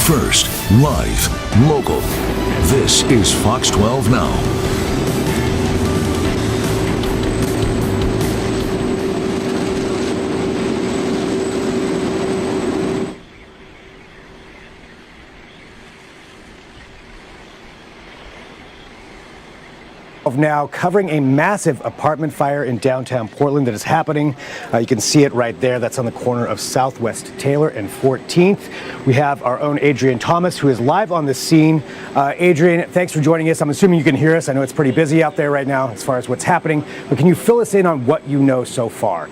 First, live, local. This is Fox 12 Now. Of now covering a massive apartment fire in downtown Portland that is happening. You can see it right there. That's on the corner of Southwest Taylor and 14th. We have our own Adrian Thomas, who is live on the scene. Adrian, thanks for joining us. I'm assuming you can hear us. I know it's pretty busy out there right now as far as what's happening, but can you fill us in on what you know so far?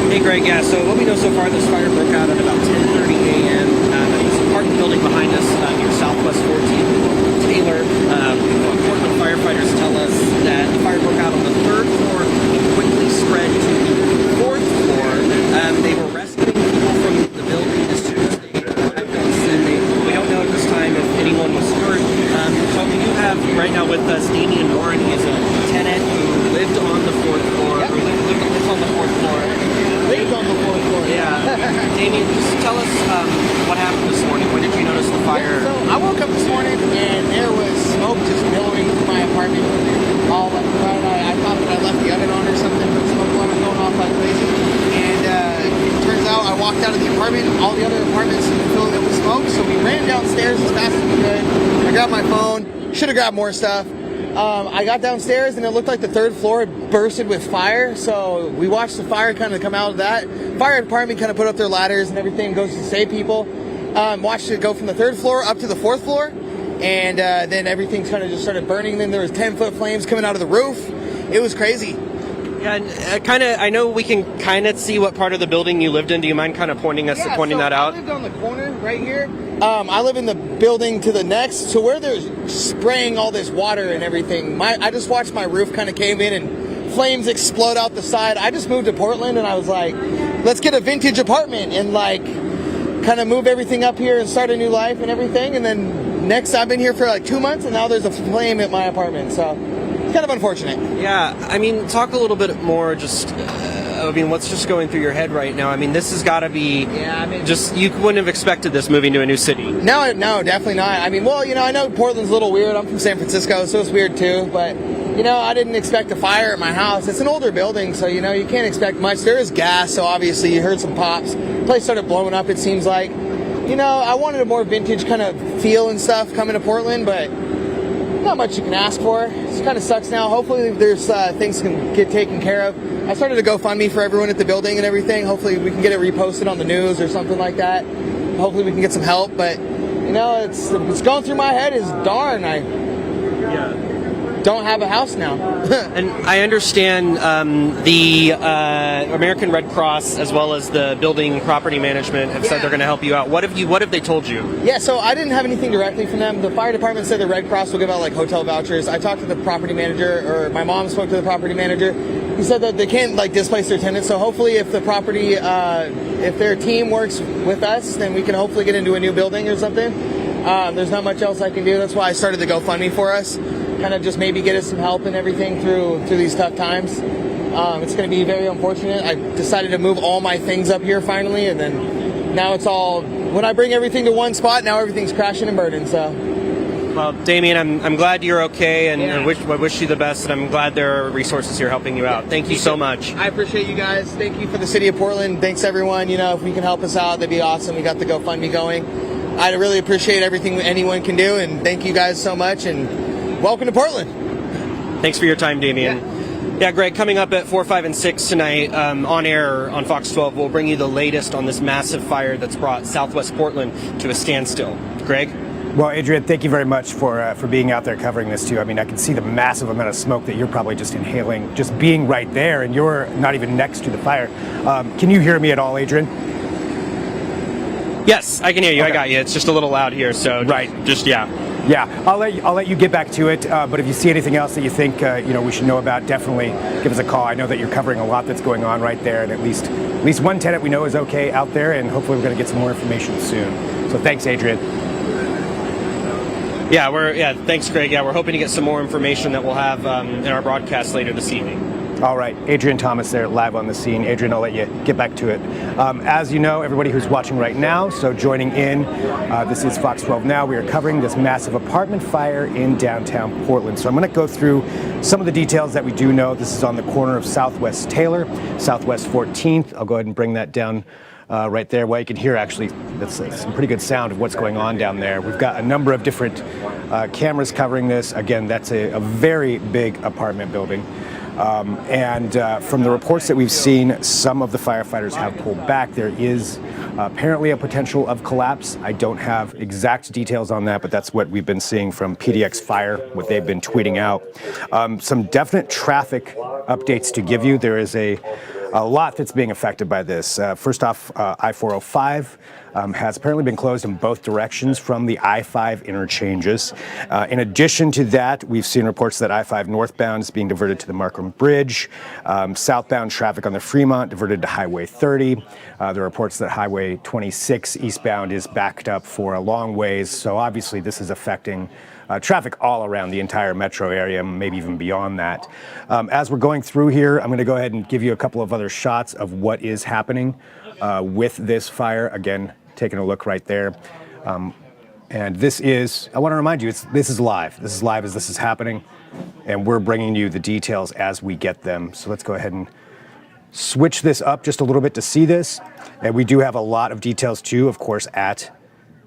Hey, Greg. Yeah, so what we know so far, this fire broke out at about 10:30 a.m. At this apartment building behind us near Southwest 14th. Taylor. Portland firefighters tell us that the fire broke out on the 3rd floor and quickly spread to the 4th floor. They were rescuing people from the building as soon as they arrived on scene. We don't know at this time if anyone was hurt. So we do have right now with us Damien Warren. He is a tenant who lived on the 4th floor. Yep. Lives on the 4th floor. Lived on the 4th floor. Yeah. Damien, just tell us what happened this morning. When did you notice the fire? So I woke up this morning and there was smoke just billowing through my apartment. All like I thought that I left the oven on or something, but smoke was going off like crazy. And it turns out I walked out of the apartment. All the other apartments were filling up with smoke, so we ran downstairs as fast as we could. I grabbed my phone. Should have grabbed more stuff. I got downstairs and it looked like the 3rd floor had bursted with fire. So we watched the fire kind of come out of that. Fire department kind of put up their ladders and everything, goes to save people. Watched it go from the 3rd floor up to the 4th floor. And then everything kind of just started burning. Then there was 10-foot flames coming out of the roof. It was crazy. Yeah, and I know we can kind of see what part of the building you lived in. Do you mind kind of pointing that out? I lived on the corner right here. I live in the building to the next, so where they're spraying all this water and everything. I just watched my roof kind of cave in and flames explode out the side. I just moved to Portland and I was like, let's get a vintage apartment and like kind of move everything up here and start a new life and everything. And then next, I've been here for like 2 months and now there's a flame at my apartment. So it's kind of unfortunate. Yeah, I mean, talk a little bit more just... what's just going through your head right now? I mean, this has got to be you wouldn't have expected this moving to a new city. No, definitely not. I mean, I know Portland's a little weird. I'm from San Francisco, so it's weird too. But, I didn't expect a fire at my house. It's an older building, so, you can't expect much. There is gas, so obviously you heard some pops. The place started blowing up, it seems like. I wanted a more vintage kind of feel and stuff coming to Portland, but not much you can ask for. It kind of sucks now. Hopefully there's things can get taken care of. I started a GoFundMe for everyone at the building and everything. Hopefully we can get it reposted on the news or something like that. Hopefully we can get some help. But, it's going through my head is darn, I don't have a house now. And I understand the American Red Cross as well as the building property management have said they're going to help you out. What have they told you? Yeah, so I didn't have anything directly from them. The fire department said the Red Cross will give out like hotel vouchers. I talked to the property manager, or my mom spoke to the property manager. He said that they can't like displace their tenants. So hopefully if the property, if their team works with us, then we can hopefully get into a new building or something. There's not much else I can do. That's why I started the GoFundMe for us. Kind of just maybe get us some help and everything through these tough times. It's going to be very unfortunate. I decided to move all my things up here finally, and then now it's all, when I bring everything to one spot, now everything's crashing and burning, so. Well, Damien, I'm glad you're okay, and I wish you the best, and I'm glad there are resources here helping you out. Thank you so much. I appreciate you guys. Thank you for the city of Portland. Thanks, everyone. If we can help us out, that'd be awesome. We got the GoFundMe going. I really appreciate everything anyone can do, and thank you guys so much, and welcome to Portland. Thanks for your time, Damien. Yeah, Greg, coming up at 4, 5, and 6 tonight on air on Fox 12, we'll bring you the latest on this massive fire that's brought Southwest Portland to a standstill. Greg? Well, Adrian, thank you very much for being out there covering this, too. I mean, I can see the massive amount of smoke that you're probably just inhaling, just being right there, and you're not even next to the fire. Can you hear me at all, Adrian? Yes, I can hear you. Okay. I got you. It's just a little loud here, so Yeah, I'll let you get back to it. But if you see anything else that you think we should know about, definitely give us a call. I know that you're covering a lot that's going on right there, and at least one tenant we know is okay out there, and hopefully we're going to get some more information soon. So thanks, Adrian. Yeah, thanks, Greg. Yeah, we're hoping to get some more information that we'll have in our broadcast later this evening. All right, Adrian Thomas there, live on the scene. Adrian, I'll let you get back to it. As you know, everybody who's watching right now, so joining in, this is Fox 12 Now. We are covering this massive apartment fire in downtown Portland. So I'm going to go through some of the details that we do know. This is on the corner of Southwest Taylor, Southwest 14th. I'll go ahead and bring that down right there. Well, you can hear actually, that's some pretty good sound of what's going on down there. We've got a number of different cameras covering this. Again, that's a very big apartment building. From the reports that we've seen, some of the firefighters have pulled back. There is apparently a potential of collapse. I don't have exact details on that, but that's what we've been seeing from PDX Fire, what they've been tweeting out. Some definite traffic updates to give you. There is a lot that's being affected by this. First off, I-405 has apparently been closed in both directions from the I-5 interchanges. In addition to that, we've seen reports that I-5 northbound is being diverted to the Markham Bridge. Southbound traffic on the Fremont diverted to Highway 30. There are reports that Highway 26 eastbound is backed up for a long ways. So obviously this is affecting traffic all around the entire metro area, maybe even beyond that. As we're going through here, I'm going to go ahead and give you a couple of other shots of what is happening with this fire. Again, taking a look right there. And this is, I want to remind you, this is live. This is live as this is happening, and we're bringing you the details as we get them. So let's go ahead and switch this up just a little bit to see this. And we do have a lot of details too, of course, at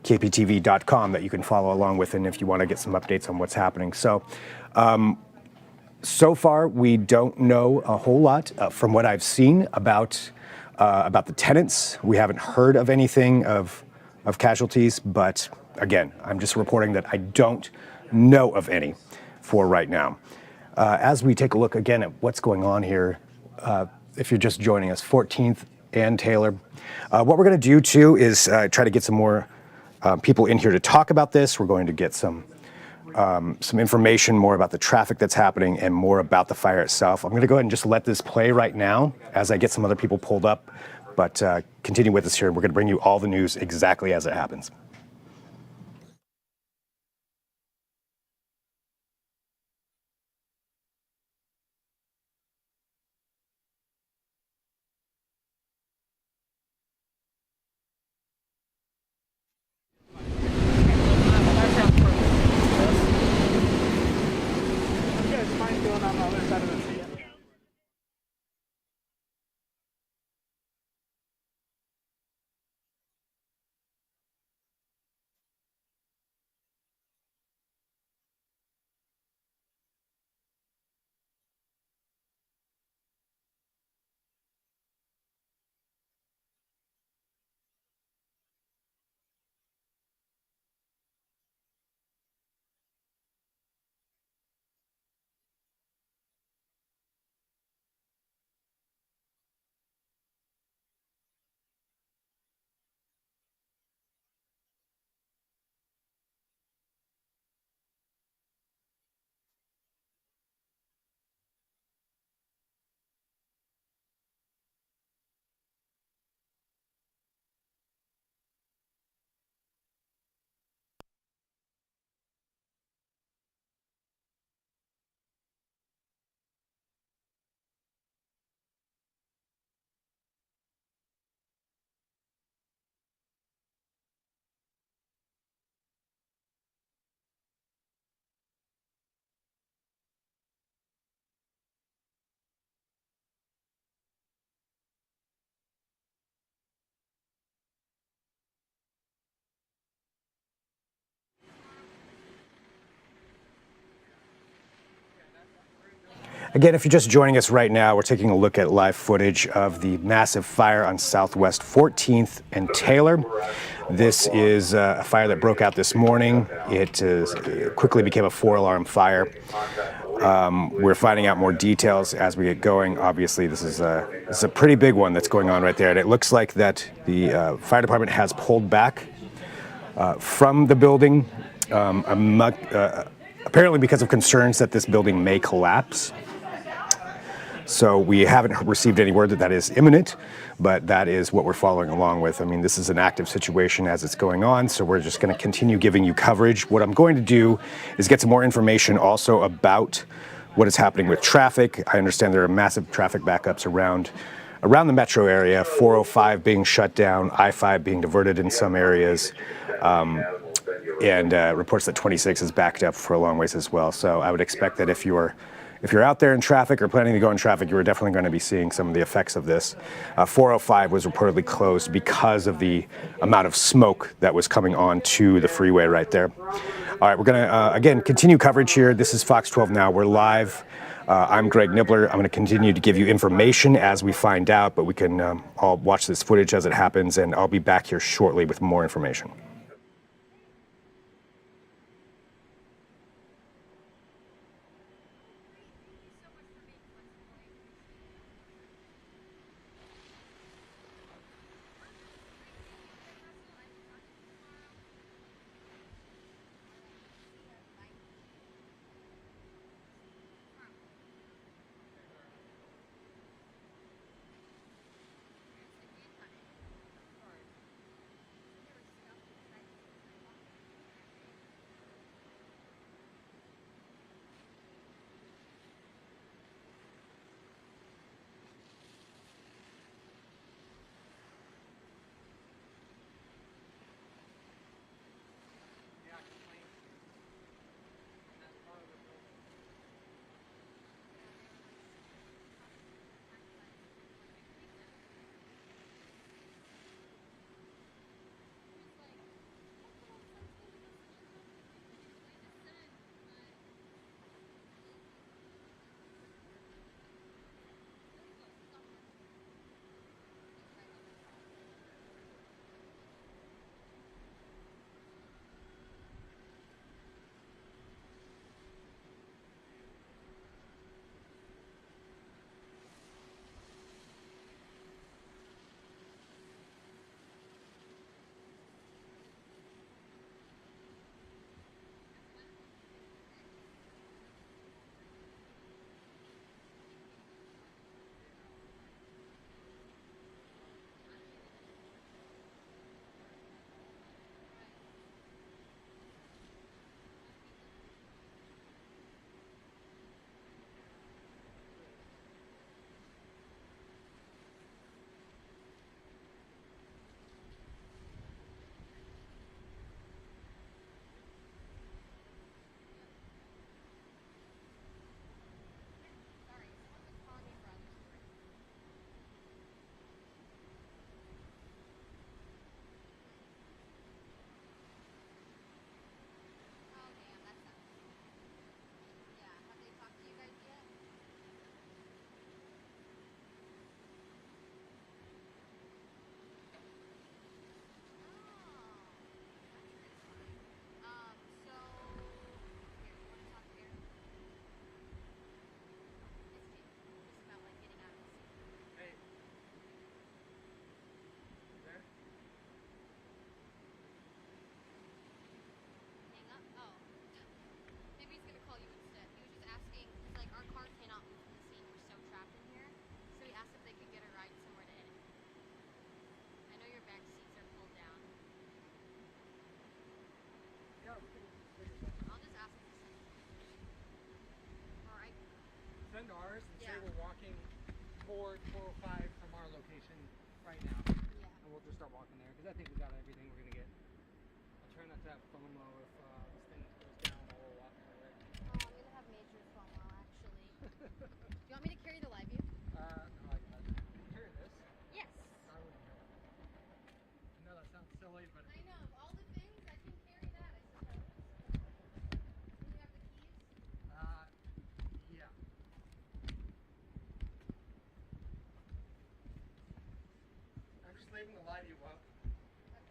KPTV.com that you can follow along with, and if you want to get some updates on what's happening. So, so far we don't know a whole lot from what I've seen about the tenants. We haven't heard of anything of casualties, but again, I'm just reporting that I don't know of any for right now. As we take a look again at what's going on here, if you're just joining us, 14th and Taylor, what we're going to do too is try to get some more people in here to talk about this. We're going to get some information more about the traffic that's happening and more about the fire itself. I'm going to go ahead and just let this play right now as I get some other people pulled up, but continue with us here. We're going to bring you all the news exactly as it happens. Again, if you're just joining us right now, we're taking a look at live footage of the massive fire on Southwest 14th and Taylor. This is a fire that broke out this morning. It quickly became a 4-alarm fire. We're finding out more details as we get going. Obviously, this is a pretty big one that's going on right there. And it looks like that the fire department has pulled back from the building, apparently because of concerns that this building may collapse. So we haven't received any word that that is imminent, but that is what we're following along with. I mean, this is an active situation as it's going on, so we're just going to continue giving you coverage. What I'm going to do is get some more information also about what is happening with traffic. I understand there are massive traffic backups around the metro area, 405 being shut down, I-5 being diverted in some areas, and reports that 26 is backed up for a long ways as well. So I would expect that if you're out there in traffic or planning to go in traffic, you're definitely going to be seeing some of the effects of this. 405 was reportedly closed because of the amount of smoke that was coming onto the freeway right there. All right, we're going to, again, continue coverage here. This is Fox 12 Now. We're live. I'm Greg Nibbler. I'm going to continue to give you information as we find out, but we can all watch this footage as it happens, and I'll be back here shortly with more information. Send ours and say we're walking toward 405 from our location right now. Yeah. And we'll just start walking there because I think we got everything we're going to get. I'll try not to have FOMO if this thing goes down while we're walking our way. Oh, I'm going to have major FOMO, actually. Do you want me to carry the live view? No, I got it. Can you carry this? Yes. I wouldn't carry it. I know that sounds silly, but... I know. Of all the things, I can carry that, I suppose. Do you have the keys? Yeah. I'm just leaving the live view up. Okay.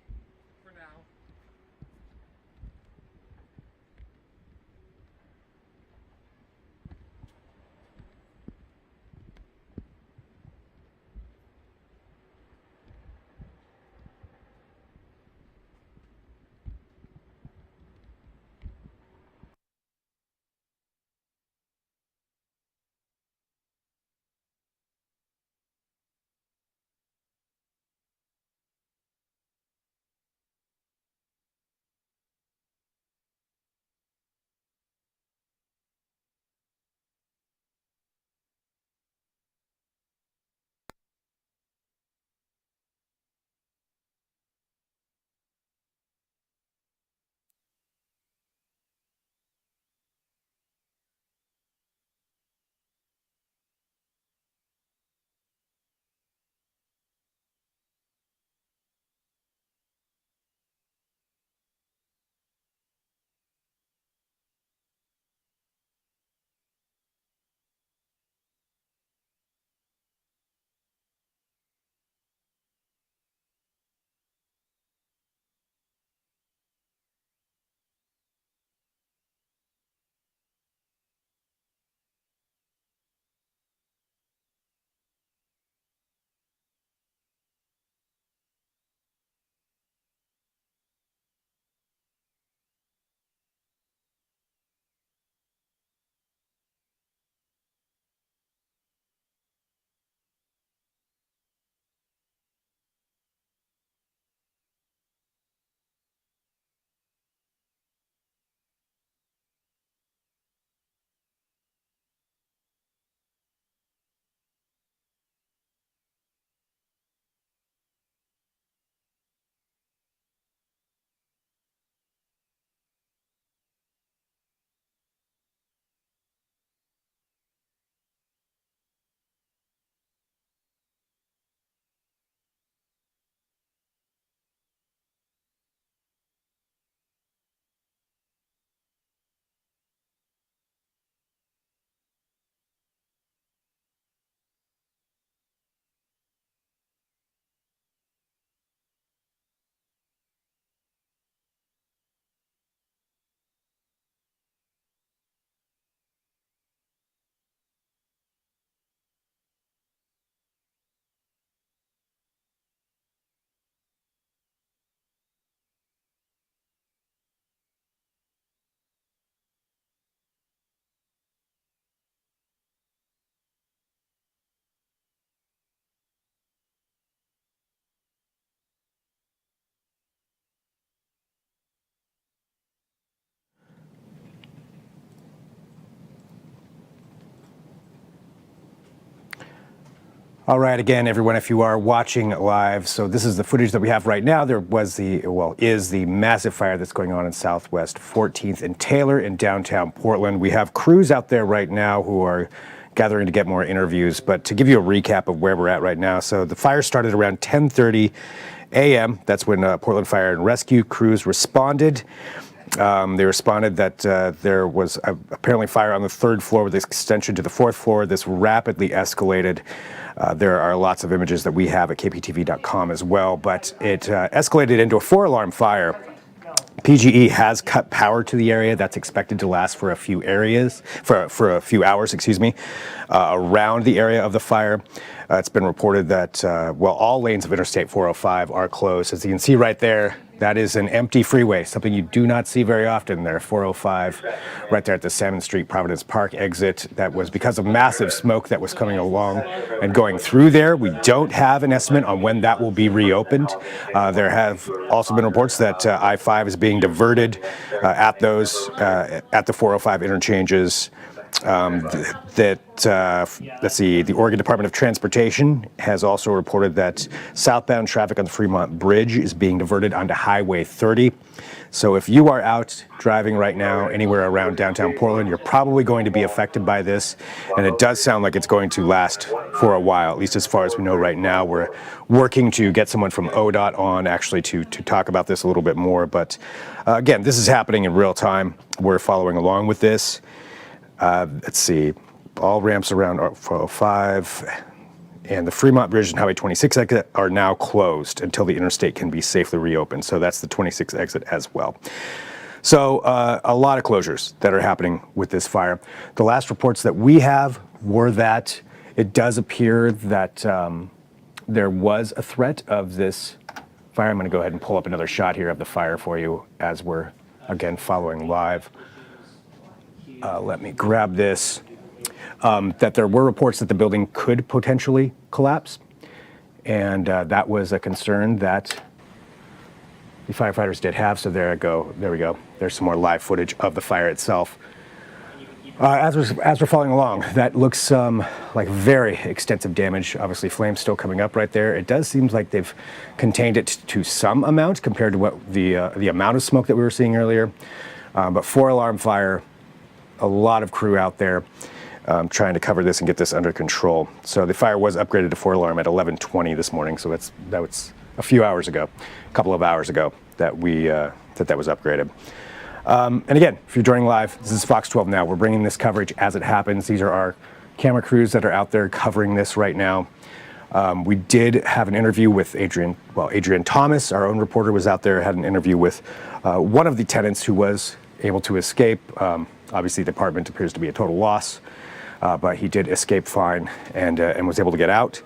All right, again, everyone, if you are watching live, so this is the footage that we have right now. There was is the massive fire that's going on in Southwest 14th and Taylor in downtown Portland. We have crews out there right now who are gathering to get more interviews, but to give you a recap of where we're at right now. So the fire started around 10:30 a.m. That's when Portland Fire and Rescue crews responded. They responded that there was apparently fire on the 3rd floor with extension to the 4th floor. This rapidly escalated. There are lots of images that we have at kptv.com as well, but it escalated into a 4-alarm fire. PGE has cut power to the area. That's expected to last for a few hours, around the area of the fire. It's been reported that, all lanes of Interstate 405 are closed. As you can see right there, that is an empty freeway, something you do not see very often there. 405 right there at the Salmon Street Providence Park exit. That was because of massive smoke that was coming along and going through there. We don't have an estimate on when that will be reopened. There have also been reports that I-5 is being diverted at the 405 interchanges. The Oregon Department of Transportation has also reported that southbound traffic on the Fremont Bridge is being diverted onto Highway 30. So if you are out driving right now anywhere around downtown Portland, you're probably going to be affected by this. And it does sound like it's going to last for a while, at least as far as we know right now. We're working to get someone from ODOT on actually to talk about this a little bit more. But again, this is happening in real time. We're following along with this. Let's see, all ramps around 405 and the Fremont Bridge and Highway 26 exit are now closed until the interstate can be safely reopened. So that's the 26 exit as well. So a lot of closures that are happening with this fire. The last reports that we have were that it does appear that there was a threat of this fire. I'm going to go ahead and pull up another shot here of the fire for you as we're, again, following live. Let me grab this. That there were reports that the building could potentially collapse. And that was a concern that the firefighters did have. So there we go. There's some more live footage of the fire itself. As we're following along, that looks like very extensive damage. Obviously, flames still coming up right there. It does seem like they've contained it to some amount compared to what the amount of smoke that we were seeing earlier. But 4-alarm fire. A lot of crew out there trying to cover this and get this under control. So the fire was upgraded to 4-alarm at 11:20 this morning. So that was a few hours ago, a couple of hours ago that that was upgraded. And again, if you're joining live, this is Fox 12 Now. We're bringing this coverage as it happens. These are our camera crews that are out there covering this right now. We did have an interview with Adrian Thomas, our own reporter, was out there, had an interview with one of the tenants who was able to escape. Obviously, the apartment appears to be a total loss, but he did escape fine and was able to get out.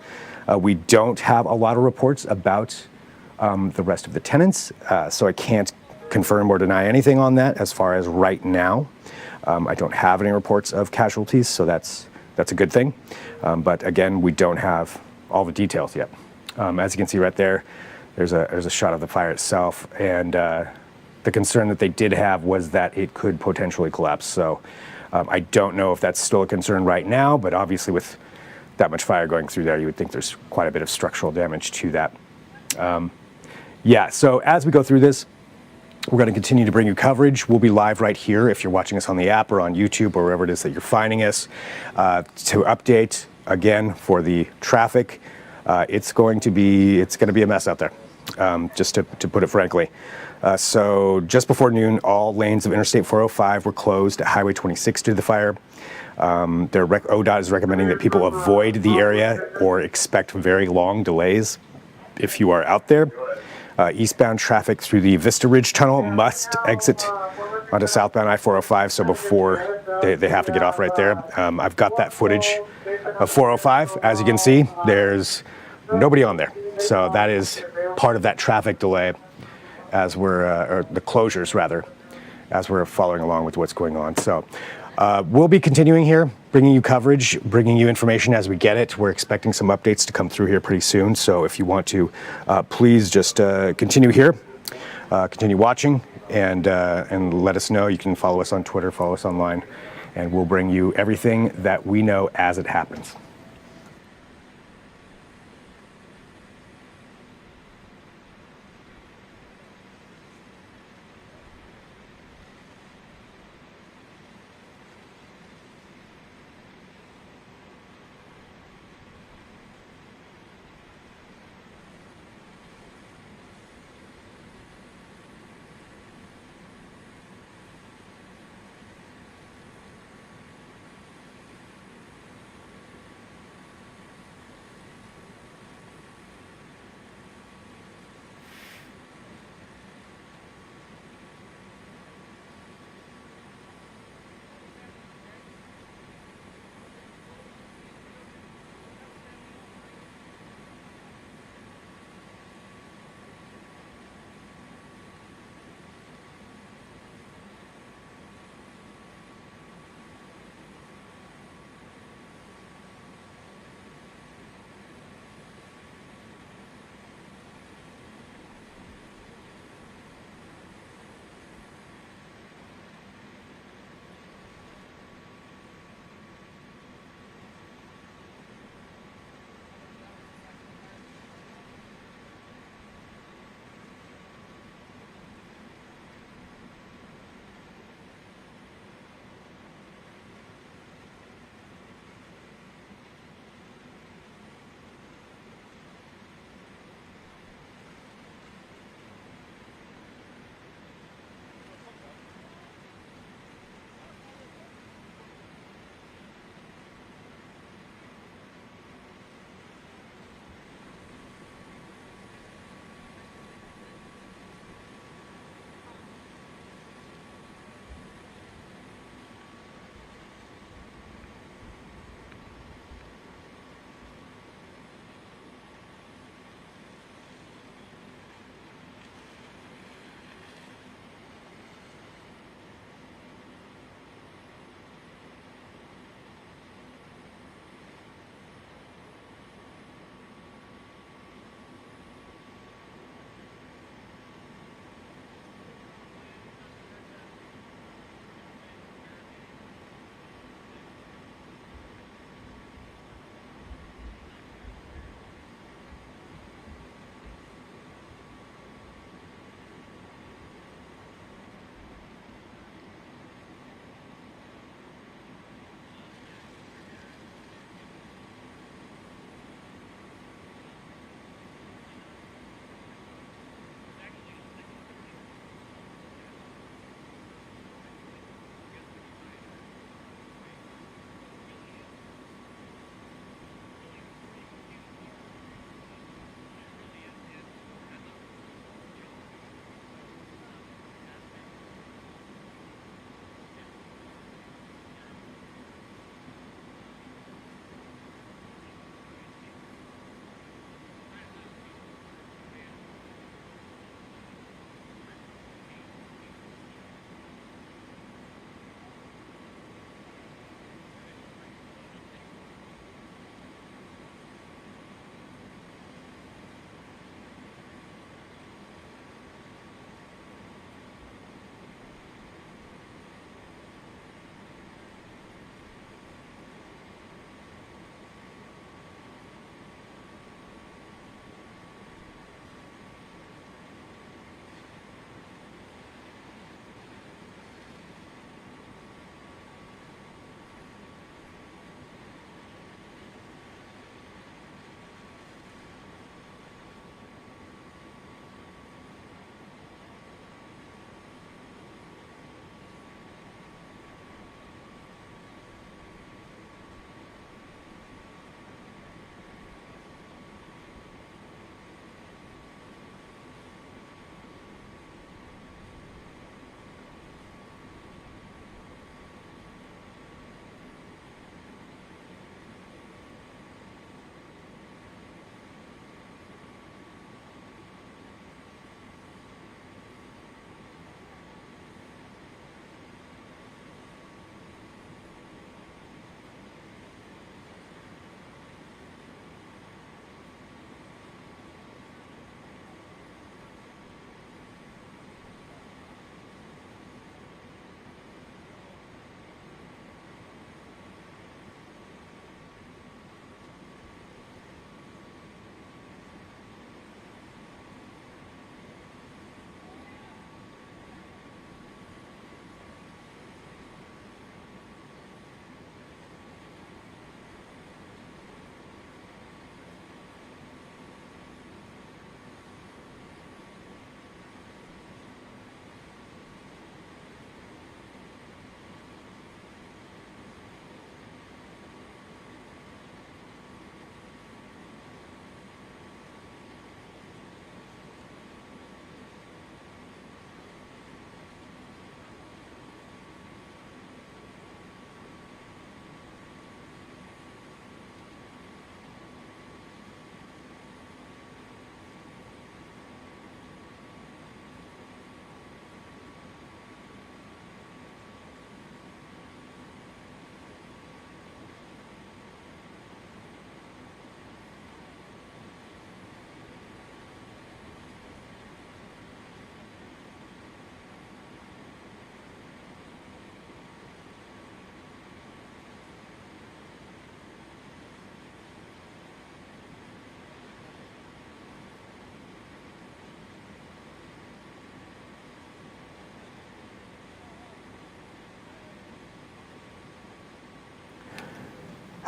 We don't have a lot of reports about the rest of the tenants, so I can't confirm or deny anything on that as far as right now. I don't have any reports of casualties, so that's a good thing. But again, we don't have all the details yet. As you can see right there, there's a shot of the fire itself, and the concern that they did have was that it could potentially collapse. So I don't know if that's still a concern right now, but obviously with that much fire going through there, you would think there's quite a bit of structural damage to that. So as we go through this, we're going to continue to bring you coverage. We'll be live right here if you're watching us on the app or on YouTube or wherever it is that you're finding us. To update, again, for the traffic, it's going to be a mess out there, just to put it frankly. So just before noon, all lanes of Interstate 405 were closed at Highway 26 due to the fire. ODOT is recommending that people avoid the area or expect very long delays if you are out there. Eastbound traffic through the Vista Ridge Tunnel must exit onto southbound I-405, so before they have to get off right there. I've got that footage of 405. As you can see, there's nobody on there. So that is part of that traffic delay as or the closures rather, as we're following along with what's going on. So we'll be continuing here, bringing you coverage, bringing you information as we get it. We're expecting some updates to come through here pretty soon. So if you want to, please just continue here, continue watching, and let us know. You can follow us on Twitter, follow us online, and we'll bring you everything that we know as it happens.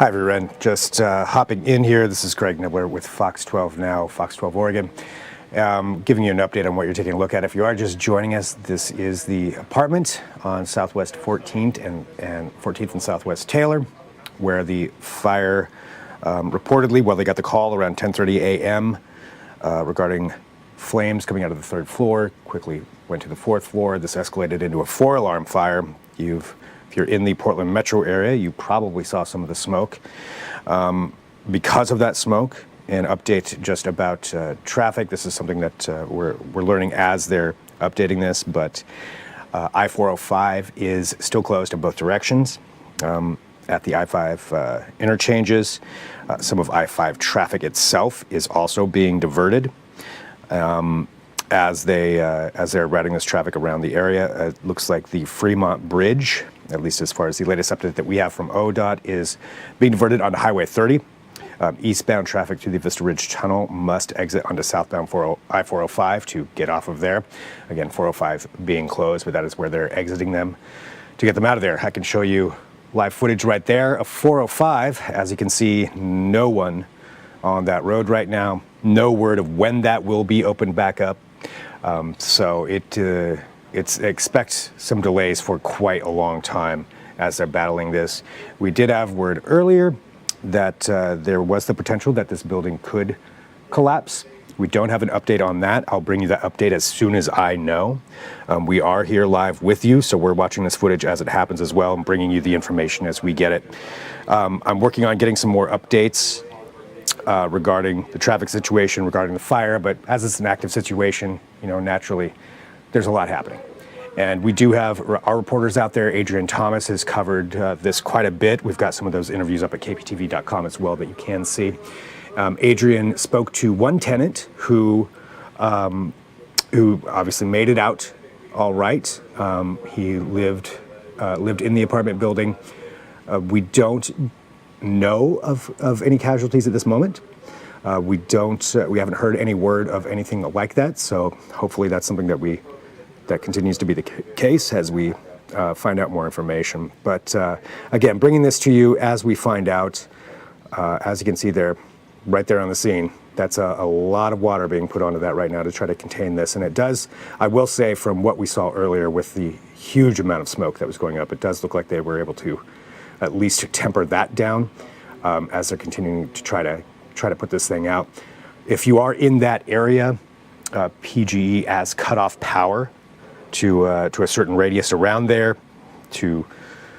Hi everyone, just hopping in here. This is Greg Nibbler with Fox 12 Now, Fox 12 Oregon. Giving you an update on what you're taking a look at. If you are just joining us, this is the apartment on Southwest 14th and 14th and Southwest Taylor, where the fire reportedly, well, they got the call around 10:30 a.m. Regarding flames coming out of the third floor, quickly went to the fourth floor. This escalated into a 4-alarm fire. If you're in the Portland metro area, you probably saw some of the smoke. Because of that smoke, an update just about traffic. This is something that we're learning as they're updating this, but I-405 is still closed in both directions at the I-5 interchanges. Some of I-5 traffic itself is also being diverted as they're routing this traffic around the area. It looks like the Fremont Bridge, at least as far as the latest update that we have from ODOT, is being diverted onto Highway 30. Eastbound traffic through the Vista Ridge Tunnel must exit onto southbound I-405 to get off of there. Again, 405 being closed, but that is where they're exiting them to get them out of there. I can show you live footage right there of 405. As you can see, no one on that road right now. No word of when that will be opened back up. So expect some delays for quite a long time as they're battling this. We did have word earlier that there was the potential that this building could collapse. We don't have an update on that. I'll bring you that update as soon as I know. We are here live with you, so we're watching this footage as it happens as well and bringing you the information as we get it. I'm working on getting some more updates regarding the traffic situation, regarding the fire, but as it's an active situation, naturally, there's a lot happening. And we do have our reporters out there. Adrian Thomas has covered this quite a bit. We've got some of those interviews up at kptv.com as well that you can see. Adrian spoke to one tenant who obviously made it out all right. He lived in the apartment building. We don't know of any casualties at this moment. We haven't heard any word of anything like that. So hopefully that's something that continues to be the case as we find out more information. But again, bringing this to you as we find out. As you can see there, right there on the scene, that's a lot of water being put onto that right now to try to contain this. And it does, I will say, from what we saw earlier with the huge amount of smoke that was going up, it does look like they were able to at least temper that down as they're continuing to try to put this thing out. If you are in that area, PGE has cut off power to a certain radius around there to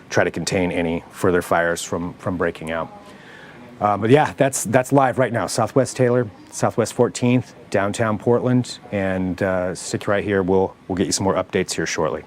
try to contain any further fires from breaking out. But yeah, that's live right now. Southwest Taylor, Southwest 14th, downtown Portland, and stick right here. We'll get you some more updates here shortly.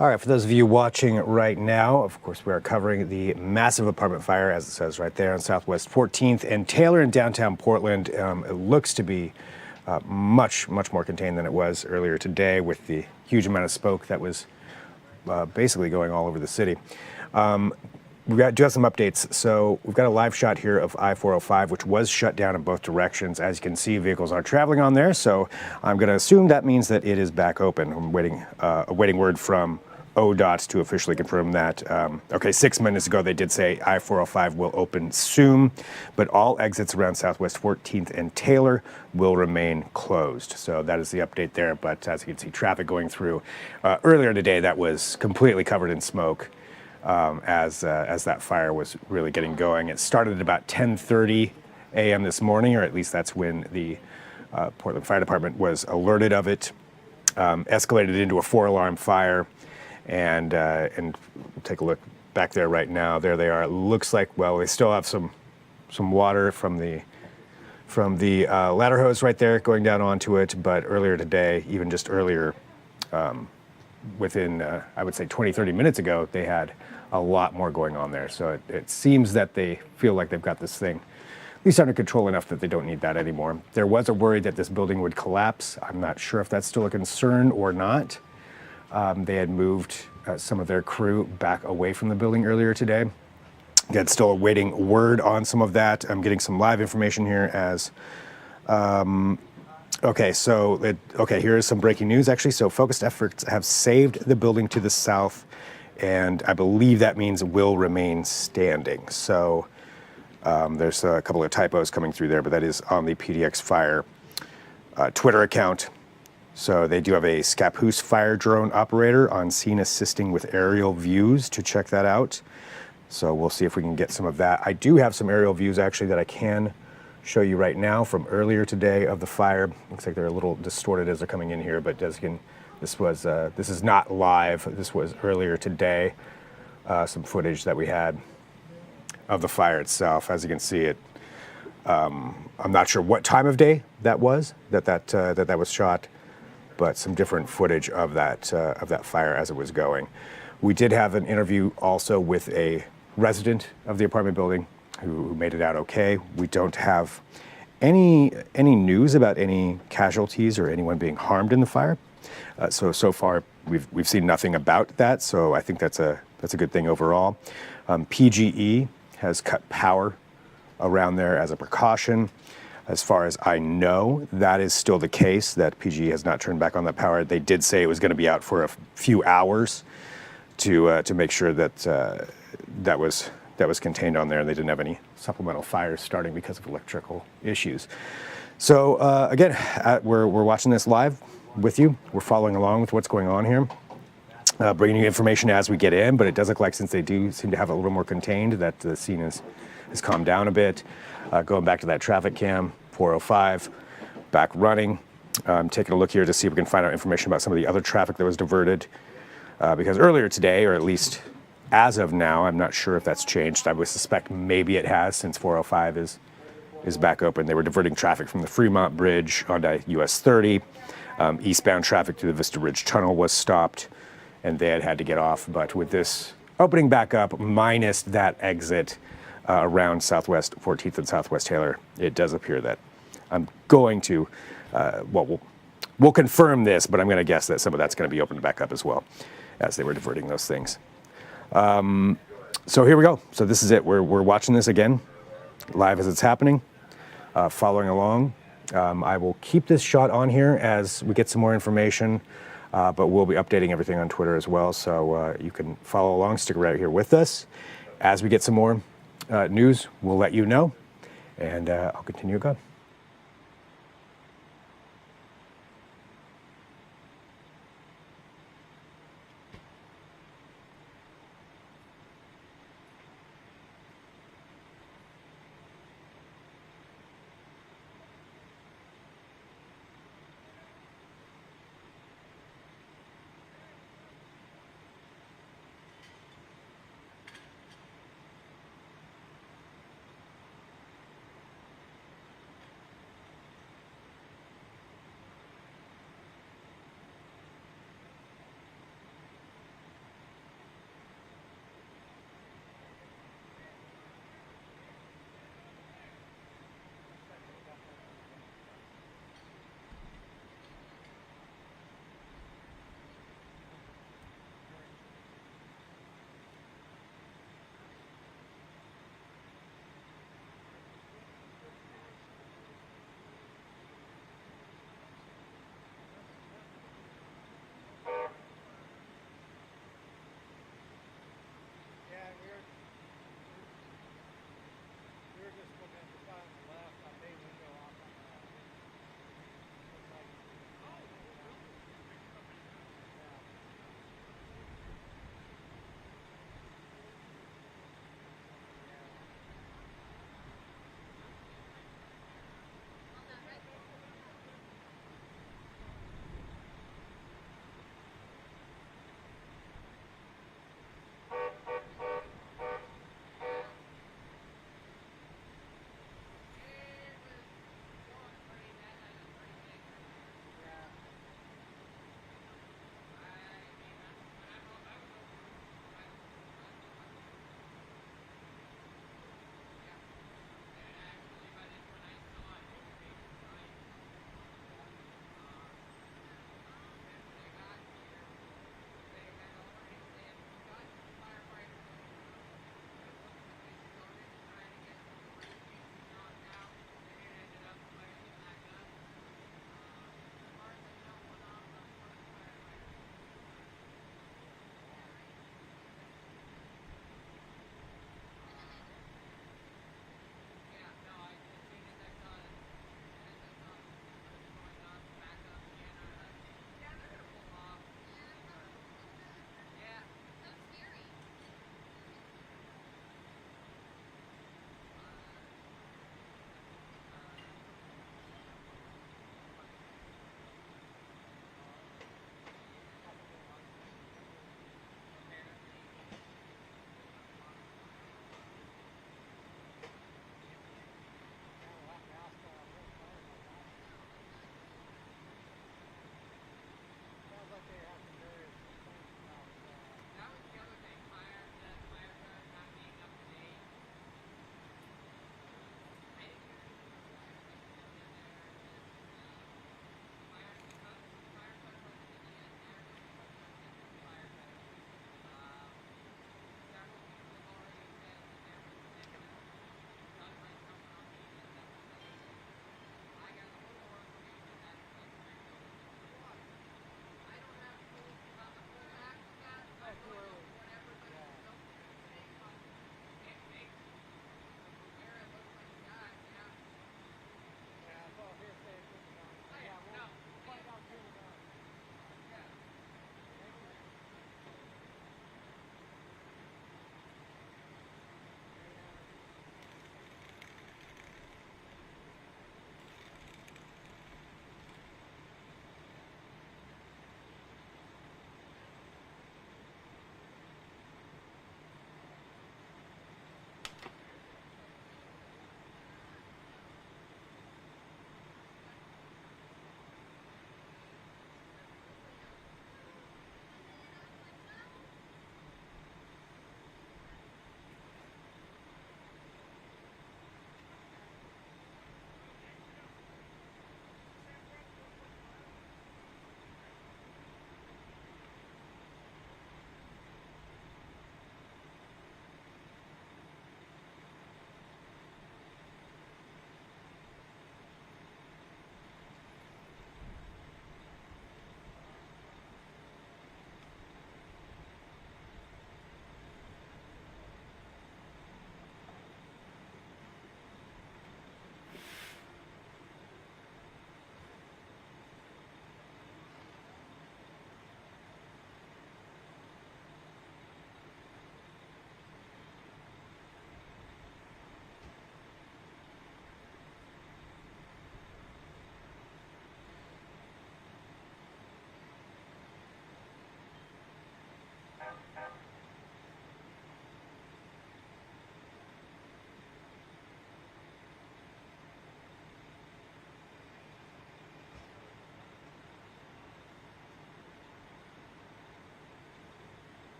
All right, for those of you watching right now, of course, we are covering the massive apartment fire, as it says right there on Southwest 14th and Taylor in downtown Portland. It looks to be much more contained than it was earlier today, with the huge amount of smoke that was basically going all over the city. Do have some updates. So we've got a live shot here of I-405, which was shut down in both directions. As you can see, vehicles are traveling on there. So I'm going to assume that means that it is back open. I'm awaiting word from ODOT to officially confirm that. Okay, 6 minutes ago, they did say I-405 will open soon, but all exits around Southwest 14th and Taylor will remain closed. So that is the update there. But as you can see, traffic going through. Earlier today, that was completely covered in smoke. As that fire was really getting going. It started at about 10:30 a.m. this morning, or at least that's when the Portland Fire Department was alerted of it. Escalated into a 4-alarm fire, and we'll take a look back there right now. There they are. It looks like, well, they still have some water from the ladder hose right there going down onto it. But earlier today, even just earlier, within I would say 20-30 minutes ago, they had a lot more going on there. So it seems that they feel like they've got this thing at least under control enough that they don't need that anymore. There was a worry that this building would collapse. I'm not sure if that's still a concern or not. They had moved some of their crew back away from the building earlier today. Again, still awaiting word on some of that. I'm getting some live information here as okay, here is some breaking news, actually. So focused efforts have saved the building to the south, and I believe that means will remain standing. So there's a couple of typos coming through there, but that is on the PDX Fire Twitter account. So they do have a Scappoose fire drone operator on scene assisting with aerial views to check that out. So we'll see if we can get some of that. I do have some aerial views, actually, that I can show you right now from earlier today of the fire. Looks like they're a little distorted as they're coming in here, but this is not live. This was earlier today. Some footage that we had of the fire itself. As you can see, I'm not sure what time of day that was that was shot, but some different footage of that fire as it was going. We did have an interview also with a resident of the apartment building who made it out okay. We don't have any news about any casualties or anyone being harmed in the fire. So far we've seen nothing about that. So I think that's a good thing overall. PGE has cut power around there as a precaution. As far as I know, that is still the case, that PGE has not turned back on that power. They did say it was going to be out for a few hours to make sure that that was contained on there, and they didn't have any supplemental fires starting because of electrical issues. So again, we're watching this live with you. We're following along with what's going on here, bringing you information as we get in, but it does look like, since they do seem to have it a little more contained, that the scene has calmed down a bit. Going back to that traffic cam, 405, back running. Taking a look here to see if we can find out information about some of the other traffic that was diverted. Because earlier today, or at least as of now, I'm not sure if that's changed. I would suspect maybe it has, since 405 is back open. They were diverting traffic from the Fremont Bridge onto US 30. Eastbound traffic through the Vista Ridge Tunnel was stopped, and they had to get off. But with this opening back up, minus that exit around Southwest 14th and Southwest Taylor, it does appear that I'm going to, we'll confirm this, but I'm going to guess that some of that's going to be opened back up as well, as they were diverting those things. So here we go. So this is it. We're watching this again, live as it's happening, following along. I will keep this shot on here as we get some more information, but we'll be updating everything on Twitter as well. So you can follow along, stick right here with us. As we get some more news, we'll let you know, and I'll continue going.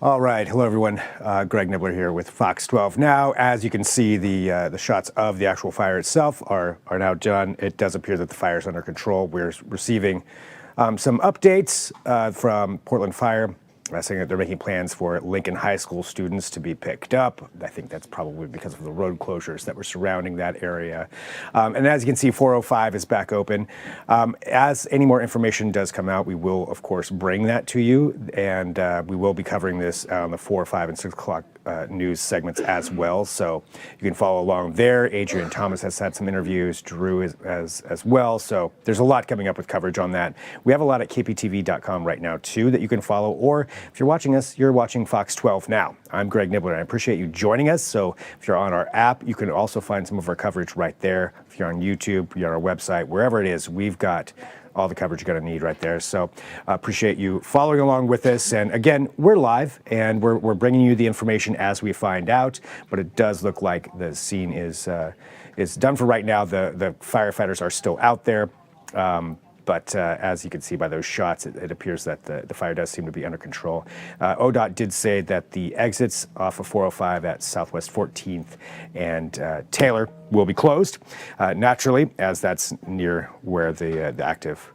All right, hello everyone. Greg Nibbler here with Fox 12 Now. As you can see, the shots of the actual fire itself are now done. It does appear that the fire is under control. We're receiving some updates from Portland Fire, saying that they're making plans for Lincoln High School students to be picked up. I think that's probably because of the road closures that were surrounding that area. And as you can see, 405 is back open. As any more information does come out, we will, of course, bring that to you. And we will be covering this on the 4, 5, and 6 o'clock news segments as well. So you can follow along there. Adrian Thomas has had some interviews, Drew as well. So there's a lot coming up with coverage on that. We have a lot at kptv.com right now, too, that you can follow. Or if you're watching us, you're watching Fox 12 Now. I'm Greg Nibbler, and I appreciate you joining us. So if you're on our app, you can also find some of our coverage right there. If you're on YouTube, you're on our website, wherever it is, we've got all the coverage you're going to need right there. So appreciate you following along with us. And again, we're live, and we're bringing you the information as we find out. But it does look like the scene is done for right now. The firefighters are still out there. But as you can see by those shots, it appears that the fire does seem to be under control. ODOT did say that the exits off of 405 at Southwest 14th and Taylor will be closed, naturally, as that's near where the active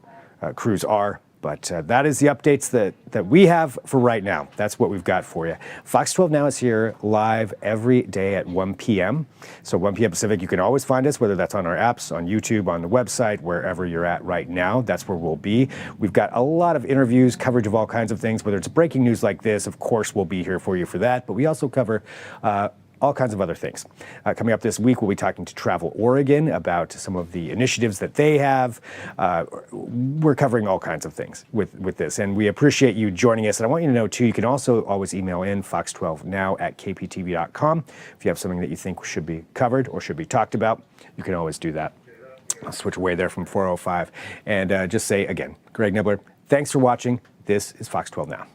crews are. But that is the updates that we have for right now. That's what we've got for you. Fox 12 Now is here live every day at 1 p.m. So 1 p.m. Pacific, you can always find us, whether that's on our apps, on YouTube, on the website, wherever you're at right now. That's where we'll be. We've got a lot of interviews, coverage of all kinds of things, whether it's breaking news like this. Of course, we'll be here for you for that. But we also cover all kinds of other things. Coming up this week, we'll be talking to Travel Oregon about some of the initiatives that they have. We're covering all kinds of things with this, and we appreciate you joining us. And I want you to know, too, you can also always email in fox12now@kptv.com. If you have something that you think should be covered or should be talked about, you can always do that. I'll switch away there from 405 and just say, again, Greg Nibbler, thanks for watching. This is Fox 12 Now.